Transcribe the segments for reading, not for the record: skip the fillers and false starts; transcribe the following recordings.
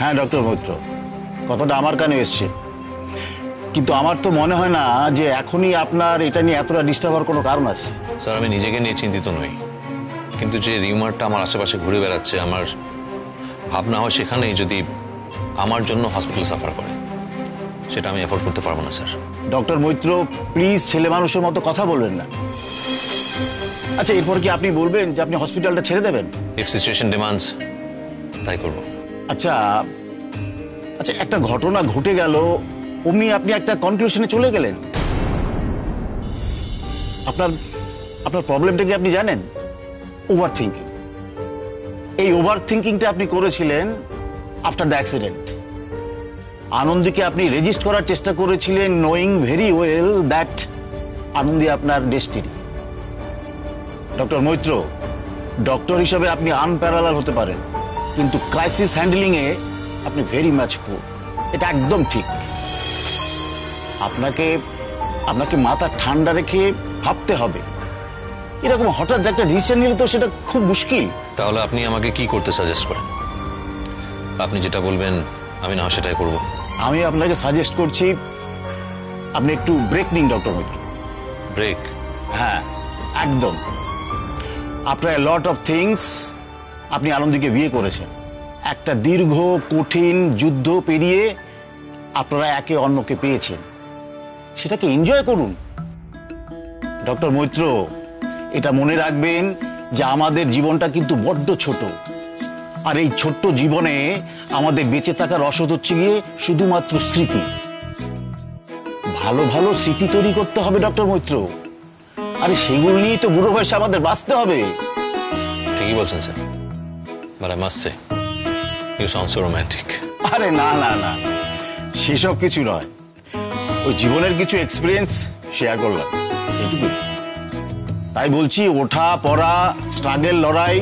হ্যাঁ ডক্টর মৈত্র, কথাটা আমার কানে এসছে, কিন্তু আমার তো মনে হয় না যে এখনই আপনার এটা নিয়ে এতটা ডিস্টার্ব হওয়ার কোনো কারণ আছে। স্যার আমি নিজেকে নিয়ে চিন্তিত নই, কিন্তু যে রিউমারটা আমার আশেপাশে ঘুরে বেড়াচ্ছে, আমার ভাবনা হয় সেখানেই যদি আমার জন্য হসপিটাল সাফার করে, সেটা আমি অ্যাফোর্ড করতে পারবো না স্যার। ডক্টর মৈত্র প্লিজ ছেলে মানুষের মতো কথা বলবেন না। আচ্ছা এরপর কি আপনি বলবেন যে আপনি হসপিটালটা ছেড়ে দেবেন? ইফ সিচুয়েশন ডিমান্ডস তাই করবো। আচ্ছা আচ্ছা, একটা ঘটনা ঘটে গেল, অমনি আপনি একটা কনক্লুশনে চলে গেলেন। আপনার আপনার প্রবলেমটা কি আপনি জানেন? Over thinking. এই ওভার থিঙ্কিংটা আপনি করেছিলেন আফটার দ্য অ্যাক্সিডেন্ট। আনন্দীকে আপনি রেজিস্ট করার চেষ্টা করেছিলেন knowing very well that Anandi আপনার ডেস্টিনি। ডক্টর মৈত্র, ডক্টর হিসাবে আপনি আনপ্যারালাল হতে পারেন, কিন্তু ক্রাইসিস হ্যান্ডলিং এ আপনি ভেরি মাচ পুয়ার। এটা একদম ঠিক। আপনাকে আপনাকে মাথা ঠান্ডা রেখে ভাবতে হবে। এরকম হঠাৎ একটা ডিসিশন নিলে তো সেটা খুব মুশকিল। তাহলে আপনি আমাকে কি করতে সাজেস্ট করেন? আপনি যেটা বলবেন আমি না সেটাই করব। আমি আপনাকে সাজেস্ট করছি আপনি একটু ব্রেক নিন ডক্টর মৈত্র। ব্রেক? হ্যাঁ একদম। After a lot of things আপনি আনন্দীকে বিয়ে করেছেন। একটা দীর্ঘ কঠিন যুদ্ধ পেরিয়ে আপনারা একে অন্যকে পেয়েছেন, সেটাকে এনজয় করুন। ডক্টর মৈত্র এটা মনে রাখবেন যে আমাদের জীবনটা কিন্তু বড্ড ছোট, আর এই ছোট্ট জীবনে আমাদের বেঁচে থাকার রসদ হচ্ছে গিয়ে শুধুমাত্র স্মৃতি। ভালো ভালো স্মৃতি তৈরি করতে হবে ডক্টর মৈত্র, আরে সেগুলো নিয়েই তো বুড়ো বয়সে আমাদের বাঁচতে হবে। ঠিকই বলছেন sir, but I must say you sound so romantic. আরে না না না, সেসব কিছু নয়, ওই জীবনের কিছু এক্সপিরিয়েন্স শেয়ার করলাম এইটুকু। তাই বলছি ওঠা পড়া, স্ট্রাগল, লড়াই,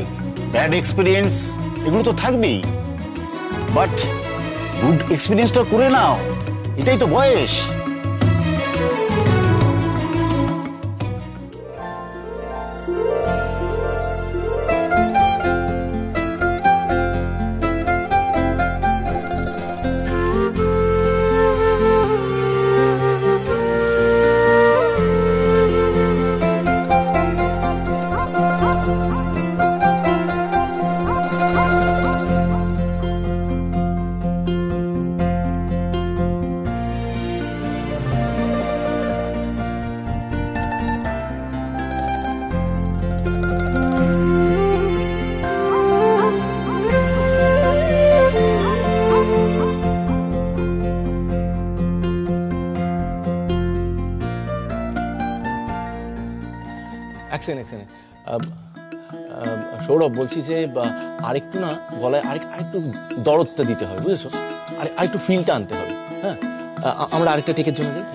ব্যাড এক্সপিরিয়েন্স এগুলো তো থাকবেই, বাট গুড এক্সপিরিয়েন্সটা করে নাও, এটাই তো বয়স। সৌরভ বলছি যে আরেকটু না গলায় আরেকটু দরদটা দিতে হবে, বুঝেছো? আরেকটু ফিলটা আনতে হবে। হ্যাঁ আমরা আরেকটা টেকের জন্য যাই।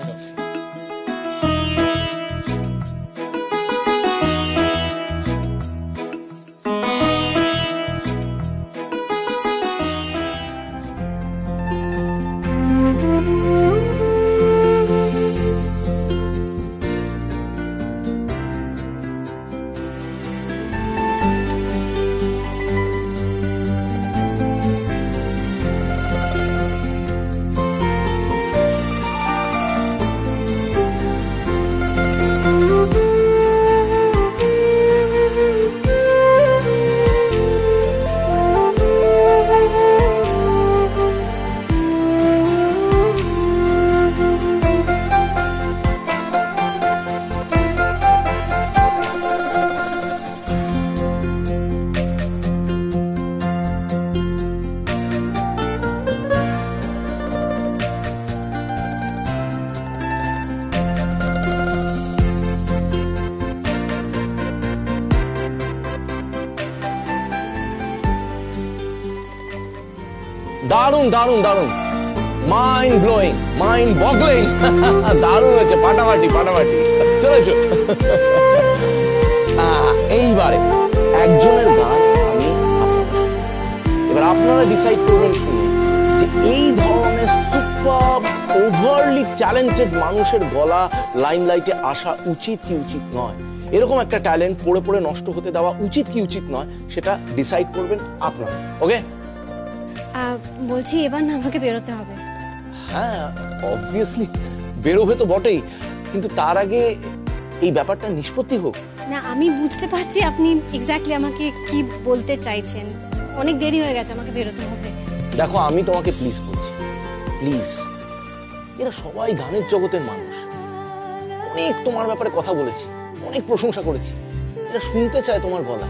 দারুন দারুন দারুন, মাইন্ড ব্লোয়িং, মাইন্ড বগলিং। দারুন হয়েছে, ফাটাফাটি ফাটাফাটি। চলেছো এইবারে একজনের গান আমি এবার আপনারা ডিসাইড করবেন শুনে যে এই ধরনের সুপার ওভারলি ট্যালেন্টেড মানুষের গলা লাইমলাইটে আসা উচিত কি উচিত নয়, এরকম একটা ট্যালেন্ট পড়ে পড়ে নষ্ট হতে দেওয়া উচিত কি উচিত নয়, সেটা ডিসাইড করবেন আপনারা। ওকে বলছি এবার না আমাকে বেরোতে হবে। হ্যাঁ অবভিয়াসলি বেরোবে তো বটেই, কিন্তু তার আগে এই ব্যাপারটা নিষ্পত্তি হোক। না আমি বুঝতে পারছি আপনি এক্স্যাক্টলি আমাকে কি বলতে চাইছেন। অনেক দেরি হয়ে গেছে, আমাকে বেরোতে হবে। দেখো আমি তোমাকে প্লিজ বলছি, প্লিজ, এরা সবাই গানের জগতের মানুষ, অনেক তোমার ব্যাপারে কথা বলেছি, অনেক প্রশংসা করেছি, এরা শুনতে চায় তোমার গলা।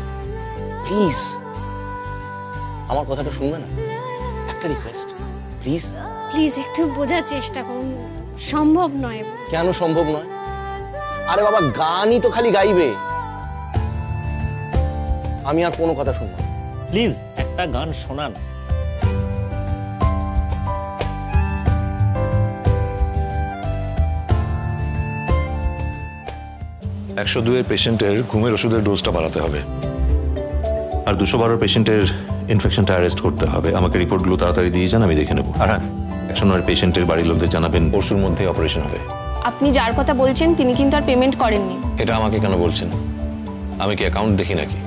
প্লিজ আমার কথাটা শুনবে না? একটা রিকোয়েস্ট প্লিজ। প্লিজ একটু বোঝার চেষ্টা করুন, সম্ভব নয়। কেন সম্ভব নয়? আরে বাবা গানই তো খালি গাইবে, আমি আর কোনো কথা শুনবো না। প্লিজ একটা গান শোনান। 102 পেশেন্টের ঘুমের ওষুধের ডোজটা বাড়াতে হবে, আর 212 পেশেন্টের ইনফেকশনটা অ্যারেস্ট করতে হবে। আমাকে রিপোর্টগুলো তাড়াতাড়ি দিয়ে যান, আমি দেখে নেব। আর হ্যাঁ, 109 পেশেন্টের বাড়ির লোকদের জানাবেন পরশুর মধ্যে অপারেশন হবে। আপনি যার কথা বলছেন তিনি কিন্তু আর পেমেন্ট করেননি। এটা আমাকে কেন বলছেন? আমি কি অ্যাকাউন্ট দেখি নাকি?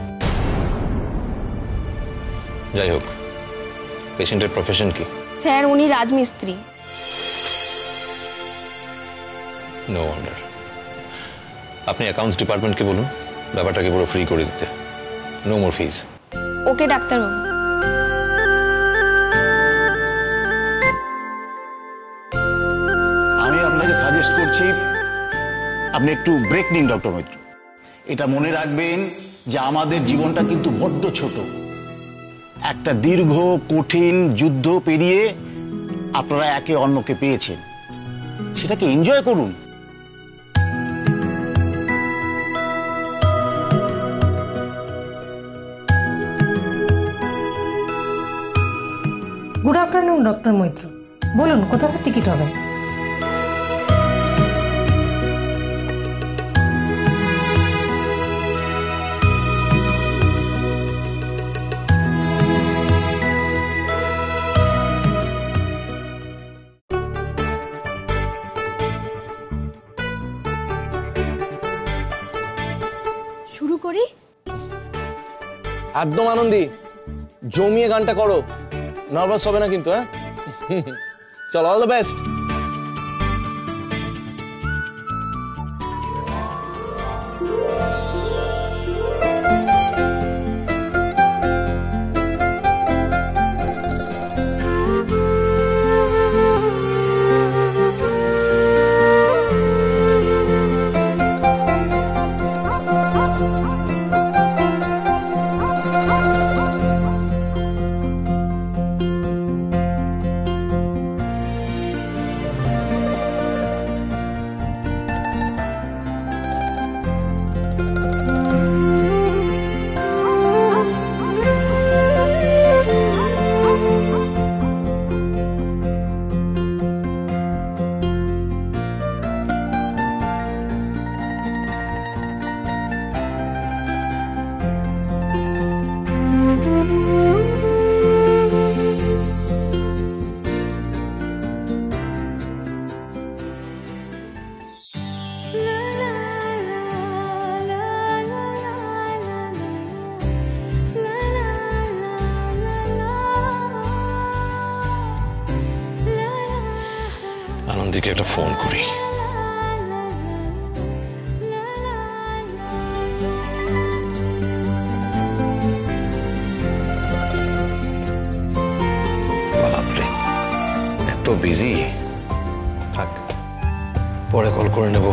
যাই হোক, পেশেন্টের প্রফেশন কি? স্যার উনি রাজমিস্ত্রি। No wonder. আপনি অ্যাকাউন্টস ডিপার্টমেন্টকে বলুন ব্যাপারটাকে পুরো ফ্রি করে দিতে, নো মোর ফিজ। ওকে ডাক্তারবাবু। আমি আপনাকে সাজেস্ট করছি আপনি একটু ব্রেক নিন ডক্টর মৈত্র। এটা মনে রাখবেন যে আমাদের জীবনটা কিন্তু বড্ড ছোট। একটা দীর্ঘ কঠিন যুদ্ধ পেরিয়ে আপনারা একে অন্যকে পেয়েছেন, সেটাকে এনজয় করুন। গুড আফটারনুন ডক্টর মৈত্র, বলুন কোথাকার টিকিট হবে? শুরু করি? একদম আনন্দি, জমিয়ে গানটা করো, নার্ভাস হবে না কিন্তু। হ্যাঁ চলো, অল দ্য বেস্ট। আনন্দীকে একটা ফোন করি। বাপরে, এত বিজি। থাক, পরে কল করে নেব।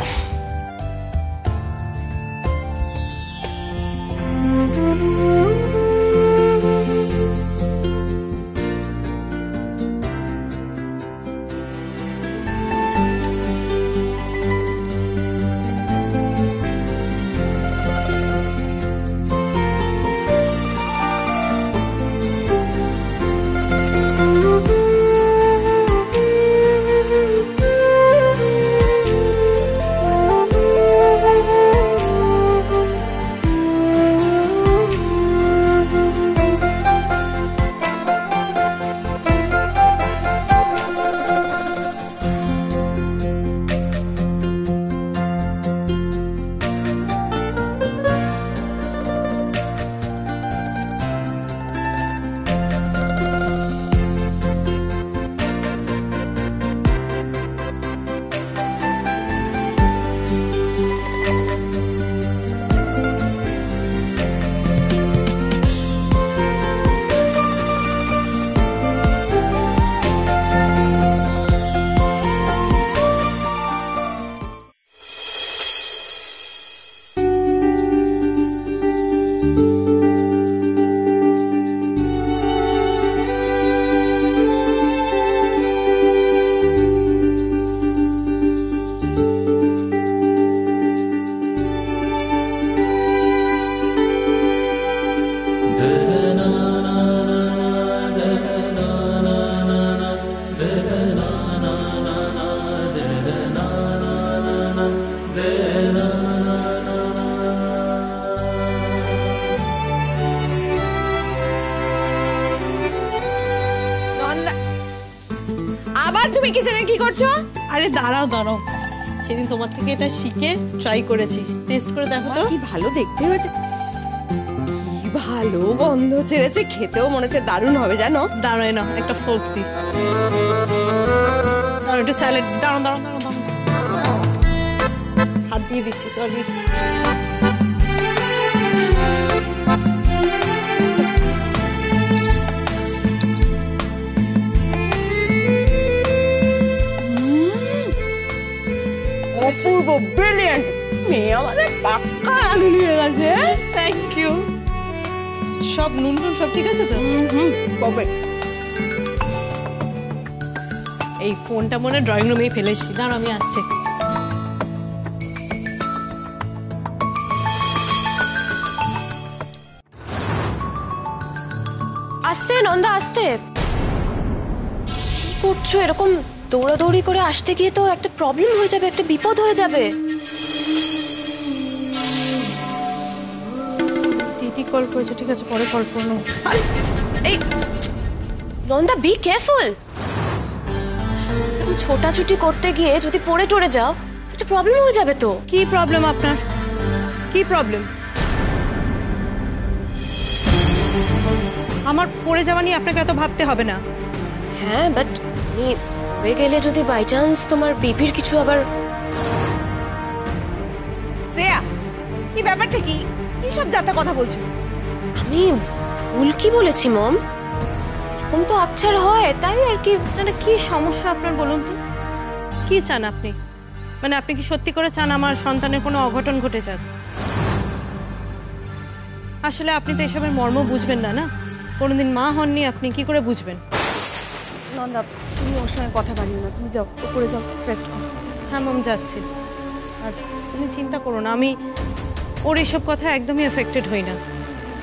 কিচেনে কি করছো? আরে দাঁড়াও দাঁড়াও, সেদিন তোমার থেকে এটা শিখে ট্রাই করেছি, টেস্ট করে দেখো তো। কি ভালো দেখতে হয়েছে, কি ভালো গন্ধ ছেড়েছে, খেতেও মনে হচ্ছে দারুণ হবে জানো। দাঁড়ায় না, একটা ফোর্ক দি। দাঁড়াও, একটু স্যালাড। দাঁড়াও দাঁড়াও দাঁড়াও দাঁড়াও, হাত দিয়ে দিচ্ছি, সরি। অপূর্ব, ব্রিলিয়ান্ট। মেয়ে আমাদের পাক্কা আলু হয়ে গেছে। Thank you. সব নুন টুন সব ঠিক আছে তো? বাবা, এই ফোনটা মনে ড্রয়িং রুমেই ফেলে এসেছি, দাঁড়াও আমি আসছি। আস্তে নন্দা আস্তে। কি করছো এরকম দৌড়াদৌড়ি করে? আসতে গিয়ে তো একটা প্রবলেম হয়ে যাবে, একটা বিপদ হয়ে যাবে। দিদি কল করেছে, ঠিক আছে পরে কল করবো। এই নন্দা, বি কেয়ারফুল। ছোটাছুটি করতে গিয়ে যদি পড়ে টরে যাও, একটা প্রবলেম হয়ে যাবে তো। কি প্রবলেম আপনার? কি প্রবলেম? আমার পড়ে যাওয়া নিয়ে আপনাকে এত ভাবতে হবে না। হ্যাঁ, বাট তুমি পড়ে গেলে যদি বাই চান্স তোমার বেবির কিছু আবার। শ্রেয়া, কি ব্যাপারটা কি? কি সব যাতা কথা বলছো? আমি ভুল কি বলেছি মম? এরকম তো আকছার হয়, তাই আর কি। না, কি সমস্যা আপনার বলুন তো? কি চান আপনি? মানে আপনি কি সত্যি করে চান আমার সন্তানের কোনো অঘটন ঘটে যাক? আসলে আপনি তো এসবের মর্ম বুঝবেন না, না কোনোদিন মা হননি, আপনি কি করে বুঝবেন? নন্দা, তুমি ওর সঙ্গে কথা বাড়িও না, তুমি যাও উপরে যাও, রেস্ট করো। হ্যাঁ মম, যাচ্ছি। আর তুমি চিন্তা করো না, আমি ওর এইসব কথা একদমই এফেক্টেড হই না।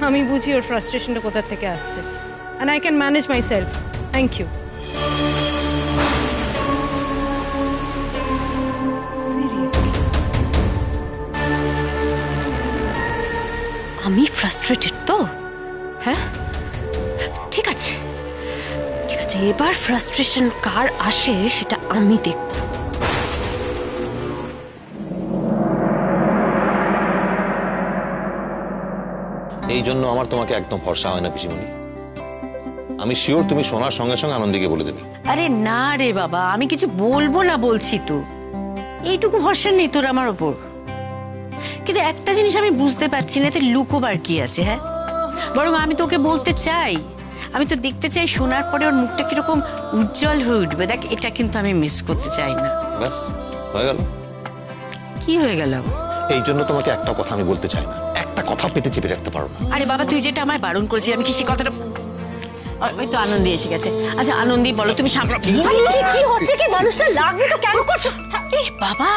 আমি বুঝি ওর ফ্রাস্ট্রেশনটা কোথা থেকে আসছে, and I can manage myself. Thank you. আমি ফ্রাস্ট্রেটেড তো? হ্যাঁ, ঠিক আছে ঠিক আছে, এবার ফ্রাস্ট্রেশন কার আসে সেটা আমি দেখব। এই জন্য আমার তোমাকে একদম ভরসা হয় না পিসিমণি। আমি শিওর তুমি শোনার সঙ্গে সঙ্গে আনন্দীকে বলে দেবে। আরে না রে বাবা, আমি কিছু বলবো না বলছি তো। এইটুকু ভরসা নেই তোর আমার ওপর। কিন্তু একটা জিনিস আমি বুঝতে পারছি না, এতে লুকোবার কি আছে? হ্যাঁ, বরং আমি তোকে বলতে চাই, আমি তো দেখতে চাই শোনার পরে ওর মুখটা কিরকম উজ্জ্বল হয়ে উঠবে। দেখ, এটা কিন্তু আমি মিস করতে চাই না। ব্যাস হয়ে গেল। কি হয়ে গেল? এই জন্য তোমাকে একটা কথা আমি বলতে চাই না, একটা কথা পেটে চেপে রাখতে পারো না। আরে বাবা, তুই যেটা আমায় বারণ করেছিস, আমি কি সে কথাটা। ওই তো আনন্দী এসে গেছে। আচ্ছা আনন্দী, বলো তুমি সামনে। কি হচ্ছে কি? মানুষটা লাগবে তো কেন করছো? এ বাবা,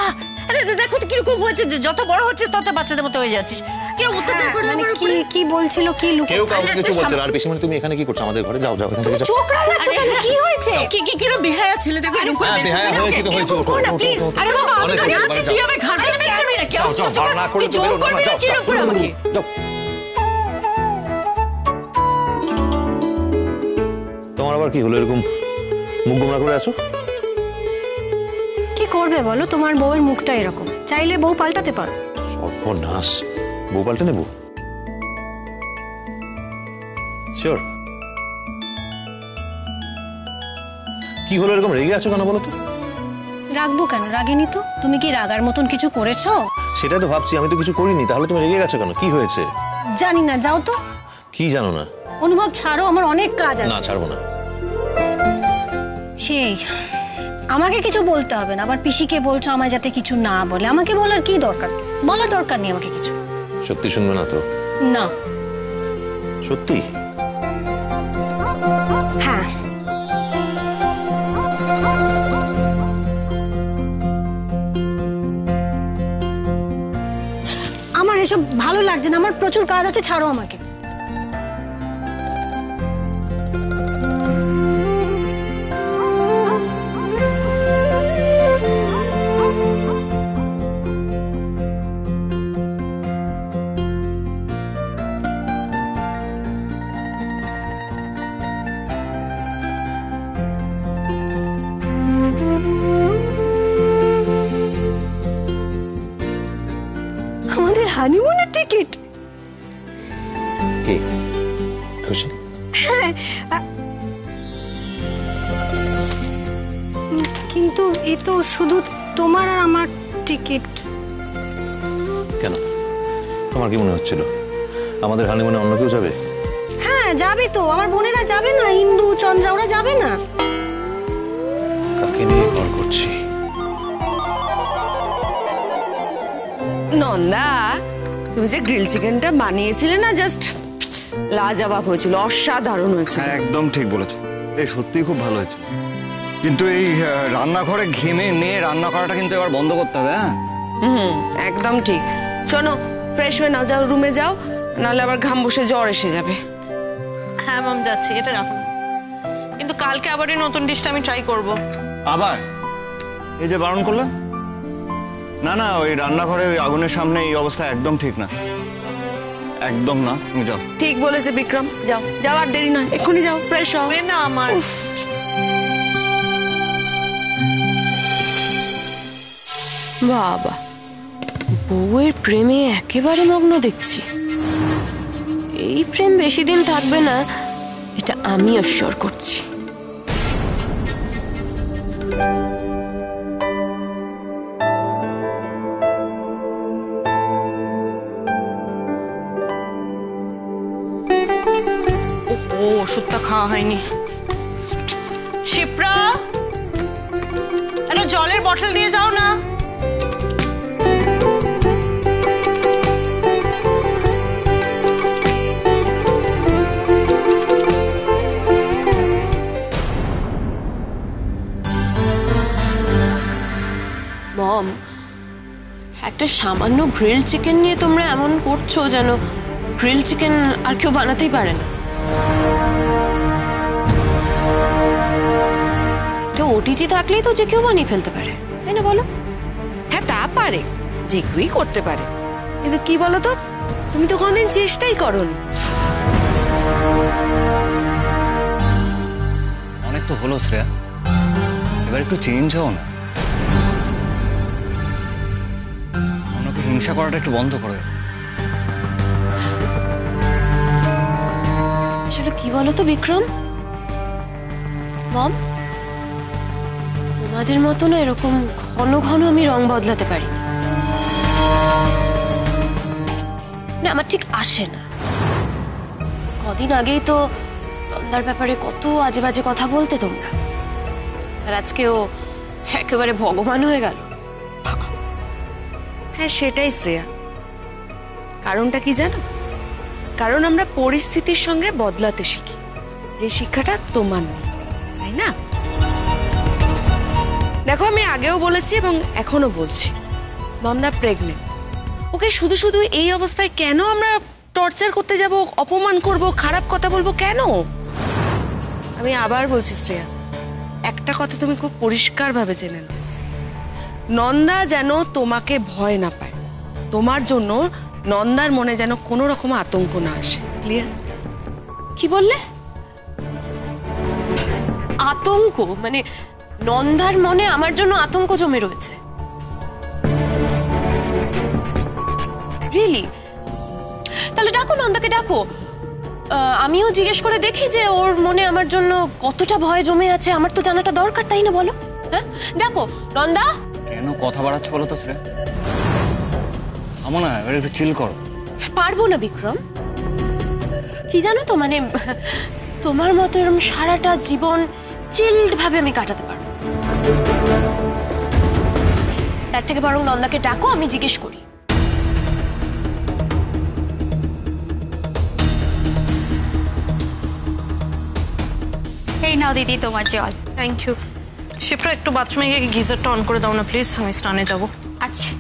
আরে দেখো তো কিরকম হয়েছে, যত বড় হচ্ছিস তত বাচ্চাদের মতো হয়ে যাচ্ছিস। কেউ অত্যাচার করে মানে আমার কি উপরে। কি বলছিল, কি কেউ কাউকে কিছু বলছে না। আর পিসিমণি তুমি এখানে কি করছো? আমাদের ঘরে যাও, যাও এখান থেকে যাও। চোখ রাঙাচ্ছ কেন? কি হয়েছে? কিরকম বেহায়া ছেলে, দেখো এরকম করে। হ্যাঁ, বেহায়া হয়েছে তো হয়েছে। আরে বাবা, আমি অনেক তো হয়েছে, জানছি যাও। তুই আমায় ঘাড় ধরে বের করবি না। কেউ যাও, যাও, না করে তুই জোর বেরো না, করবি না যাও, কিরকম করে আমাকে? যাও। তোমার আবার কি হলো, এরকম মুখ গোমরা করে আছো? কি করবে বলো, তোমার বউয়ের মুখটা এরকম, চাইলে বউ পাল্টাতে পারো। সর্বনাশ, বউ পাল্টে নেবো? শিওর? কি হলো, এরকম রেগে আছো কেন বলো তো? রাখবো কেন, রাগেনি তো। তুমি কি রাগার মতন কিছু করেছো? সেটাই তো ভাবছি, আমি তো কিছু করিনি, তাহলে তুমি রেগে গেছো কেন? কি হয়েছে? জানি না, যাও তো। কি জানো না? অনুভব ছাড়ো, আমার অনেক কাজ না, আছে। ছাড়বো না। সেই আমাকে কিছু বলতে হবে না, আবার পিসিকে বলছো আমায় যাতে কিছু না বলে। আমাকে বলার কি দরকার? বলার দরকার নেই আমাকে কিছু। সত্যি শুনবে না তো? না। সত্যি? হ্যাঁ। আমার এসব ভালো লাগছে না, আমার প্রচুর কাজ আছে, ছাড়ো আমাকে। হানিমুনের টিকিট। কি খুশি? কিন্তু এ তো শুধু তোমার আর আমার টিকিট। কেন, তোমার কি মনে হচ্ছিল আমাদের হানিমুনে অন্য কেউ যাবে? হ্যাঁ যাবে তো, আমার বোনেরা যাবে না, ইন্দু চন্দ্রা ওরা যাবে না। কাকে নিয়ে কল করছি? নন্দা, তুমি যে গ্রিল চিকেনটা বানিয়েছিলে না, জাস্ট লাজবাব হয়েছিল, অসাধারণ হয়েছিল। একদম ঠিক বলেছো, এই সত্যিই খুব ভালো হয়েছে। কিন্তু এই রান্নাঘরে ঘেমে নিয়ে রান্না করাটা কিন্তু এবার বন্ধ করতে হবে। হ্যাঁ একদম ঠিক। শোনো, ফ্রেশ হয়ে নাও, যাও রুমে যাও, নাহলে আবার ঘাম বসে জ্বর এসে যাবে। হ্যাঁ মাম, যাচ্ছি, এটা রাখো। কিন্তু কালকে আবার এই নতুন ডিশটা আমি ট্রাই করব। আবার এই যে বারণ করলাম না, না ওই রান্নাঘরে ওই আগুনের সামনে এই অবস্থা একদম ঠিক না, একদম না। তুমি যাও। ঠিক বলেছে বিক্রম, যাও যাও, আর দেরি নয়, এক্ষুনি যাও, ফ্রেশ হও। না আমার বাবা, বউয়ের প্রেমে একেবারে মগ্ন দেখছি। এই প্রেম বেশি দিন থাকবে না, এটা আমি অস্বর করছি। ও ওষুধটা খাওয়া হয়নি। শিপ্রা, একটা জলের বটল দিয়ে যাও না। মম, একটা সামান্য গ্রিল চিকেন নিয়ে তোমরা এমন করছো যেন গ্রিল চিকেন আর কেউ বানাতেই পারে না। একটা ওটিজি থাকলেই তো যে কেউ বানিয়ে ফেলতে পারে, তাই না বলো? হ্যাঁ তা পারে, যে কেউই করতে পারে, কিন্তু কি বলো তো, তুমি তো কোনোদিন চেষ্টাই করোনি। অনেক তো হলো শ্রেয়া, এবার একটু চেঞ্জ হও না। অন্যকে হিংসা করাটা একটু বন্ধ করে। আসলে কি বলো তো বিক্রম, মম, তোমাদের মতো না এরকম ঘন ঘন আমি রং বদলাতে পারি না, আমার ঠিক আসে না। কদিন আগেই তো নন্দার ব্যাপারে কত আজে বাজে কথা বলতে তোমরা, আর আজকে ও একেবারে ভগবান হয়ে গেল। হ্যাঁ সেটাই শ্রেয়া, কারণটা কি জানো? কারণ আমরা পরিস্থিতির সঙ্গে বদলাতে শিখি, যে শিক্ষাটা তোমার নেই, তাই না? দেখো, আমি আগেও বলেছি এবং এখনো বলছি, নন্দা প্রেগনেন্ট। ওকে শুধু শুধু এই অবস্থায় কেন আমরা টর্চার করতে যাব, অপমান করব, খারাপ কথা বলবো কেন? আমি আবার বলছি শ্রেয়া, একটা কথা তুমি খুব পরিষ্কারভাবে জেনে নাও, নন্দা যেন তোমাকে ভয় না পায়, তোমার জন্য নন্দার মনে যেন কোনো রকম আতঙ্ক না আসে। ক্লিয়ার? কি বললে? আতঙ্ক? মানে নন্দার মনে আমার জন্য আতঙ্ক জমে রয়েছে? রিয়েলি? তাহলে ডাকো, নন্দাকে ডাকো, আমিও জিজ্ঞেস করে দেখি যে ওর মনে আমার জন্য কতটা ভয় জমে আছে। আমার তো জানাটা দরকার, তাই না বলো? হ্যাঁ ডাকো, নন্দা। কেন কথা বাড়াচ্ছ বলো তো শ্রেয়া? আমো না, এবার একটু চিল করো। পারবো না বিক্রম, কি জানো তো, মানে তোমার মতো এরকম সারাটা জীবন চিল্ড ভাবে আমি কাটাতে পারবো। তার থেকে বরং নন্দাকে ডাকো, আমি জিজ্ঞেস করি। এই নাও দিদি তোমার জল। Thank you. শিপ্রা, একটু বাথরুমে গিয়ে গিজারটা অন করে দাও না প্লিজ, আমি স্নানে যাবো। আচ্ছা।